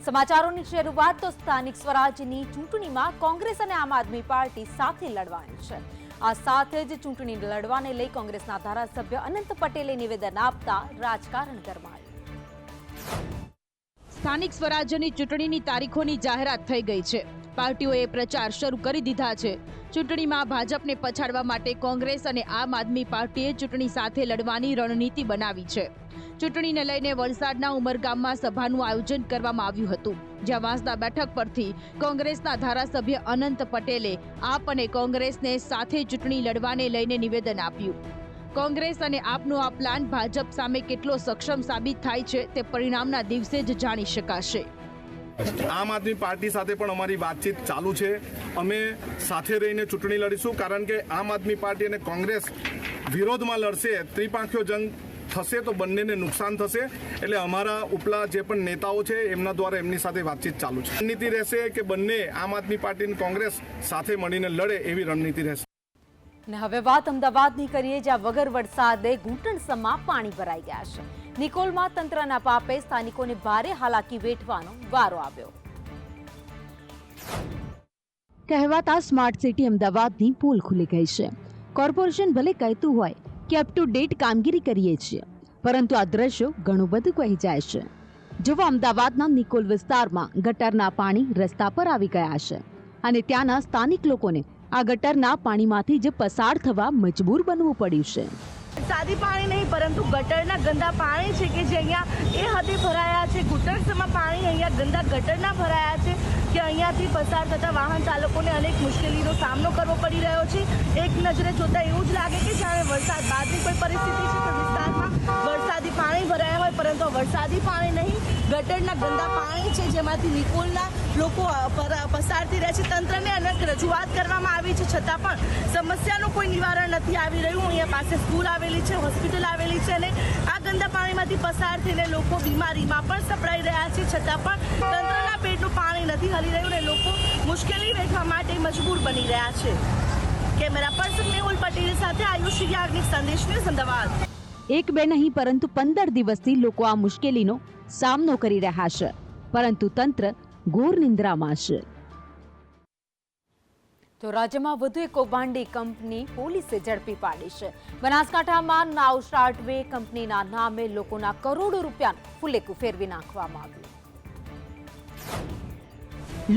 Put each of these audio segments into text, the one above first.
સમાચારોની શરૂઆત તો સ્થાનિક સ્વરાજની ચૂંટણીમાં કોંગ્રેસ અને આમ આદમી પાર્ટી સાથે લડવાની છે। આ સાથે જ ચૂંટણી લડવાને લઈ કોંગ્રેસના ધારાસભ્ય અનંત પટેલે નિવેદન આપતા રાજકારણ ગરમાયું। સ્થાનિક સ્વરાજ્યની ચૂંટણીની તારીખોની જાહેરાત થઈ ગઈ છે। પાર્ટીઓએ પ્રચાર શરૂ કરી દીધા છે। ચૂંટણીમાં ભાજપને પછાડવા માટે કોંગ્રેસ અને આમ આદમી પાર્ટીએ ચૂંટણી સાથે લડવાની રણનીતિ બનાવી છે। ચૂંટણીને લઈને વલસાડના ઉમરગામમાં સભાનું આયોજન કરવામાં આવ્યું હતું, જ્યાં વાંસદા બેઠક પરથી કોંગ્રેસના ધારાસભ્ય અનંત પટેલે આપ અને કોંગ્રેસને સાથે ચૂંટણી લડવાને લઈને નિવેદન આપ્યું। કોંગ્રેસ અને આપનો આ પ્લાન ભાજપ સામે કેટલો સક્ષમ સાબિત થાય છે તે પરિણામના દિવસે જ જાણી શકાશે। આમ આદમી પાર્ટી સાથે પણ અમારી વાતચીત ચાલુ છે। અમે સાથે રહીને ચૂંટણી લડીશું, કારણ કે આમ આદમી પાર્ટી અને કોંગ્રેસ વિરોધમાં લડશે, ત્રિપાંખીયો જંગ થશે તો બંનેને નુકસાન થશે। એટલે અમારા ઉપલા જે પણ નેતાઓ છે એમના દ્વારા એમની સાથે વાતચીત ચાલુ છે। રણનીતિ રહેશે કે બંને આમ આદમી પાર્ટી અને કોંગ્રેસ સાથે મળીને લડે, એવી રણનીતિ રહેશે। ને હવે વાત અમદાવાદની કરીએ, જ્યાં વગર વરસાદે ઘૂંટણસમાં પાણી ભરાઈ ગયા છે। નિકોલમાં તંત્રના પાપે સ્થાનિકોને ભારે હાલાકી વેઠવાનો વારો આવ્યો। કહેવાતા સ્માર્ટ સિટી અમદાવાદની પોલ ખુલી ગઈ છે। કોર્પોરેશન ભલે કહેતું હોય કે અપ ટુ ડેટ કામગીરી કરીએ છીએ, પરંતુ આ દ્રશ્યો ઘણું બધું કહી જાય છે। જો અમદાવાદના નિકોલ વિસ્તારમાં ગટરના પાણી રસ્તા પર આવી ગયા છે અને ત્યાંના સ્થાનિક લોકોને આ ગટરના પાણીમાંથી જ પસાર થવા મજબૂર બનવું પડ્યું છે। વરસાદી પાણી નહીં, પરંતુ ગટરના ગંદા પાણી છે કે જે અહીંયા એ હદે ભરાયા છે। ઘૂંટણસમાં પાણી અહીંયા ગંદા ગટરના ભરાયા છે કે અહીંયાથી પસાર થતા વાહન ચાલકોને અનેક મુશ્કેલીનો સામનો કરવો પડી રહ્યો છે। એક નજરે જોતા એવું જ લાગે કે જાણે વરસાદ બાદની કોઈ પરિસ્થિતિ છે, તો વિસ્તારમાં વરસાદી પાણી ભરાયા હોય, પરંતુ વરસાદી પાણી નહીં, ગટરના ગંદા પાણી છે જેમાંથી નિકોલના લોકો પસાર થઈ રહ્યા છે। તંત્રને અનેક રજૂઆત કરવામાં આવી છે, છતાં પણ સમસ્યાનું કોઈ નિવારણ નથી આવી રહ્યું। અહીંયા પાસે સ્કૂલ આવેલી છે, હોસ્પિટલ આવેલી છે અને આ ગંદા પાણીમાંથી પસાર થઈને લોકો બીમારીમાં પણ સપડાઈ રહ્યા છે, છતાં પણ તંત્રના પેટનું પાણી નથી હલી રહ્યું અને લોકો મુશ્કેલી વેઠવા માટે મજબૂર બની રહ્યા છે। કેમેરા પર્સન મેહુલ પટેલ સાથે આયુષી યાજ્ઞિક, સંદેશ ન્યૂઝ, અમદાવાદ। એક બે નહીં, પરંતુ 15 દિવસથી લોકો આ મુશ્કેલીનો સામનો કરી રહ્યા છે, પરંતુ તંત્ર ઘોર નિંદ્રામાં છે। તો રાજ્યમાં વધુ એક કૌભાંડી કંપની પોલીસે ઝડપી પાડી છે। બનાસકાંઠામાં નાવસ્ટાર્ટવે કંપનીના નામે લોકોના કરોડો રૂપિયાનું ફુલેકું ફેરવી નાખવામાં આવ્યું।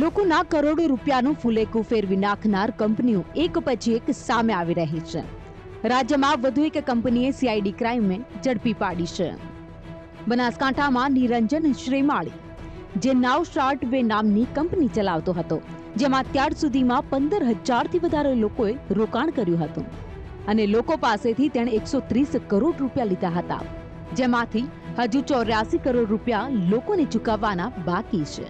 લોકોના કરોડો રૂપિયાનું ફુલેકું ફેરવી નાખનાર કંપનીઓ એક પછી એક સામે આવી રહી છે। રાજ્યમાં વધુ એક કંપનીએ સીઆઈડી ક્રાઇમે ઝડપી પાડી છે। બનાસકાંઠામાં નિરંજન શ્રીમાળી, જે નાવસ્ટાર્ટવે નામની કંપની ચલાવતો હતો, જેમાં ત્યાર સુધીમાં 15,000થી વધારે લોકોએ રોકાણ કર્યું હતું અને લોકો પાસેથી તેણે 130 કરોડ રૂપિયા લીધા હતા, જેમાંથી હજુ 84 કરોડ રૂપિયા લોકોને ચૂકવવાના બાકી છે।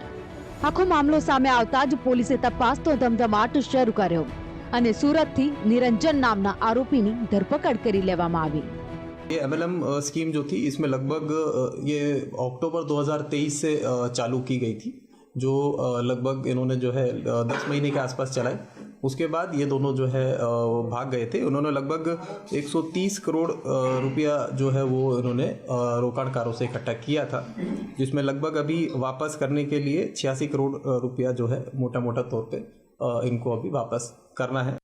આખો મામલો સામે આવતા જ પોલીસે તપાસનો ધમધમાટ શરૂ કર્યો અને સુરતથી નિરંજન નામના આરોપીની ધરપકડ કરી લેવામાં આવી। ये MLM स्कीम जो थी, इसमें लगभग ये अक्टूबर 2023 से चालू की गई थी, जो लगभग इन्होंने जो है 10 महीने के आसपास चलाई। उसके बाद ये दोनों जो है भाग गए थे। उन्होंने लगभग 130 करोड़ रुपया जो है वो इन्होंने रोकाणकारों से इकट्ठा किया था, जिसमें लगभग अभी वापस करने के लिए 86 करोड़ रुपया जो है मोटा मोटा तौर पे इनको अभी वापस करना है।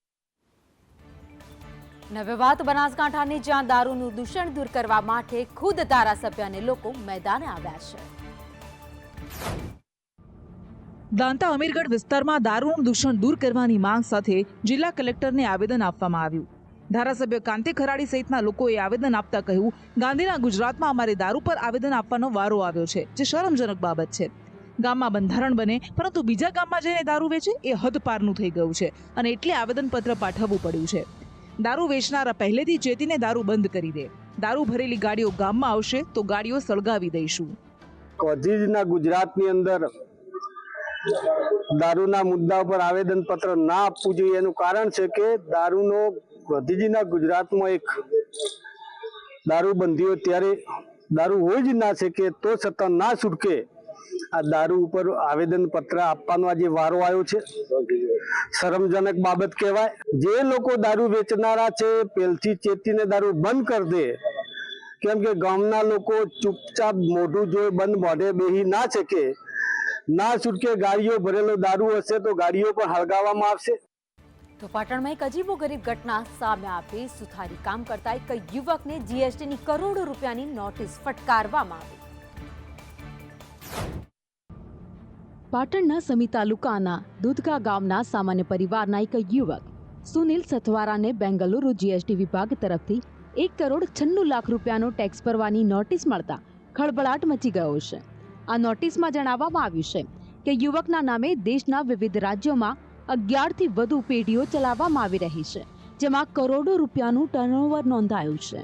હવે વાત બનાસકાંઠાની, જ્યાં દારૂનું દૂષણ દૂર કરવા માટે ખુદ ધારાસભ્ય અને લોકો મેદાને આવ્યા છે। દાંતા અમીરગઢ વિસ્તારમાં દારૂનું દૂષણ દૂર કરવાની માંગ સાથે જિલ્લા કલેક્ટરને આવેદન આપવામાં આવ્યું। ધારાસભ્ય કાંતિ ખરાડી સહિતના લોકોએ આવેદન આપતા કહ્યું, ગાંધીના ગુજરાતમાં અમારે દારૂ પર આવેદન આપવાનો વારો આવ્યો છે, જે શરમજનક બાબત છે। ગામમાં બંધારણ બને, પરંતુ બીજા ગામમાં જઈને દારૂ વેચે એ હદ પારનું થઈ ગયું છે અને એટલે આવેદનપત્ર પાઠવવું પડ્યું છે। દારૂ વેચનારા પહેલેથી ચેતીને દારૂ બંધ કરી દે। દારૂ ભરેલી ગાડીઓ ગામમાં આવશે તો ગાડીઓ સળગાવી દઈશું। ગાંધીજીના ગુજરાતની અંદર દારૂના મુદ્દા પર આવેદન પત્ર ના આપવું જોઈએ, એનું કારણ છે કે દારૂનો ગાંધીજીના ગુજરાતમાં એક દારૂબંધી હોય ત્યારે દારૂ હોય જ ના શકે, તો છતાં ના છૂટકે આ દારૂ ઉપર આવેદન પત્ર આપવાનો આજે વારો આવ્યો છે। શરમજનક બાબત કહેવાય। જે લોકો દારૂ વેચનારા છે પહેલથી ચેતીને દારૂ બંધ કરી દે, કેમ કે ગામના લોકો ચૂપચાપ મોઢું જોઈ બંધ મોઢે બેહી ના શકે। ના છૂટકે ગાડીઓ ભરેલો દારૂ હશે તો ગાડીઓ પણ હળગાવવામાં આવશે। તો પાટણમાં એક અજીબોગરીબ ઘટના સામે આવી। સુથારી કામ કરતા એક યુવકને જીએસટીની કરોડો રૂપિયાની નોટિસ ફટકારવામાં આવી। પાટણના સમી તાલુકાના દૂધકા ગામના સામાન્ય પરિવારના એક યુવક સુનિલ સથવારાને બેંગલુરુ જીએસટી વિભાગ તરફથી 1,96 લાખ રૂપિયાનો ટેક્સ ભરવાની નોટિસ મળતા ખળભળાટ મચી ગયો છે। આ નોટિસમાં જણાવવામાં આવ્યું છે કે યુવકના નામે દેશના વિવિધ રાજ્યોમાં 11થી વધુ પેઢીઓ ચલાવવામાં આવી રહી છે, જેમાં કરોડો રૂપિયાનું ટર્નઓવર નોંધાયું છે।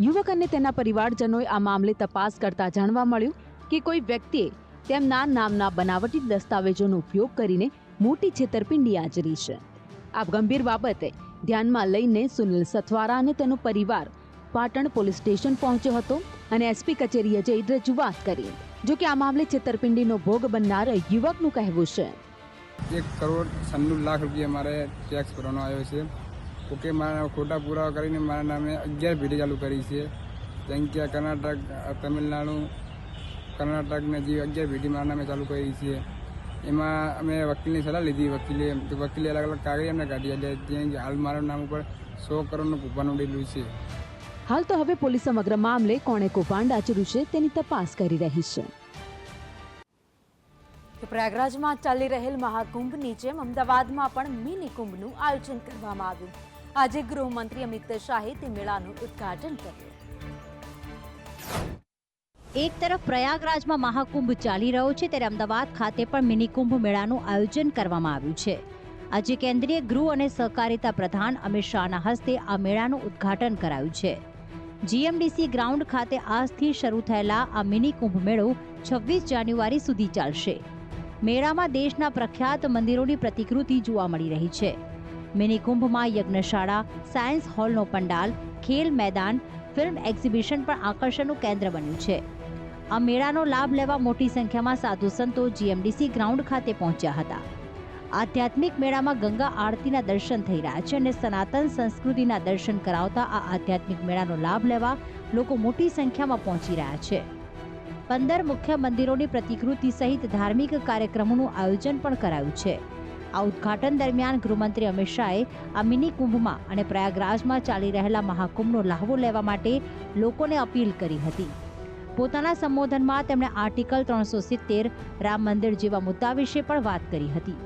યુવક અને તેના પરિવારજનોએ આ મામલે તપાસ કરતા જાણવા મળ્યું કે કોઈ વ્યક્તિએ તેમના નામના બનાવટી દસ્તાવેજોનો ઉપયોગ કરીને મોટી છેતરપિંડી આચરી છે। આ ગંભીર બાબતે ધ્યાનમાં લઈને સુનિલ સથવારા અને તેનો પરિવાર પાટણ પોલીસ સ્ટેશન પહોંચ્યો હતો અને એસપી કચેરીએ જઈ રજૂઆત કરી। જો કે આ મામલે છેતરપિંડીનો ભોગ બનનાર યુવકનું કહેવું છે 1,96 લાખ રૂપિયા મારે ટેક્સ ભરવાનો આવ્યો છે। ઓકે, મારા ખોટા પુરાવા કરીને મારા નામે 11 પેઢી ચાલુ કરી છે, જેમ કે કર્ણાટક, તમિલનાડુ, કર્ણાટકને જે 11 પેઢી મારા નામે ચાલુ કરી છે। એમાં અમે વકીલની સલાહ લીધી। વકીલે અલગ અલગ કાગળ અમને કાઢી આપ્યા। હાલ મારા નામ ઉપર 100 કરોડનું કૂપન ઉડેલું છે। હાલ તો હવે પોલીસ સમગ્ર મામલે કોણે કૌભાંડ આચર્યું છે તેની તપાસ કરી રહી છે। તો પ્રયાગરાજમાં ચાલી રહેલ મહાકુંભની જેમ અમદાવાદમાં પણ મિની કુંભનું આયોજન કરવામાં આવ્યું। આજે ગૃહમંત્રી અમિત શાહે તે મેળાનું ઉદ્ઘાટન કર્યું। એક તરફ પ્રયાગરાજમાં મહાકુંભ ચાલી રહ્યો છે, ત્યારે અમદાવાદ ખાતે પણ મિની કુંભ મેળાનું આયોજન કરવામાં આવ્યું છે। આજે કેન્દ્રીય ગૃહ અને સહકારિતા પ્રધાન અમિત શાહના હસ્તે આ મેળાનું ઉદ્ઘાટન કરાયું છે। જીએમડીસી ગ્રાઉન્ડ ખાતે આજથી શરૂ થયેલા આ મિની કુંભ મેળો 26 જાન્યુઆરી સુધી ચાલશે। મેળામાં દેશના પ્રખ્યાત મંદિરોની પ્રતિકૃતિ જોવા મળી રહી છે। મિની કુંભમાં યજ્ઞશાળા, સાયન્સ હોલનો પંડાલ, ખેલ મેદાન, ફિલ્મ એક્ઝિબિશન પણ આકર્ષણનું કેન્દ્ર બન્યું છે। આ મેળાનો લાભ લેવા મોટી સંખ્યામાં સાધુ સંતો જીએમડીસી ગ્રાઉન્ડ ખાતે પહોંચ્યા હતા। આધ્યાત્મિક મેળામાં ગંગા આરતીના દર્શન થઈ રહ્યા છે અને સનાતન સંસ્કૃતિના દર્શન કરાવતા આ આધ્યાત્મિક મેળાનો લાભ લેવા લોકો મોટી સંખ્યામાં પહોંચી રહ્યા છે। 15 મુખ્ય મંદિરોની પ્રતિકૃતિ સહિત ધાર્મિક કાર્યક્રમોનું આયોજન પણ કરાયું છે। આ ઉદ્ઘાટન દરમિયાન ગૃહમંત્રી અમિત શાહે આ મિની કુંભમાં અને પ્રયાગરાજમાં ચાલી રહેલા મહાકુંભનો લાહવો લેવા માટે લોકોને અપીલ કરી હતી। પોતાના સંબોધનમાં તેમણે આર્ટિકલ 370 રામ મંદિર જેવા મુદ્દા વિશે પણ વાત કરી હતી।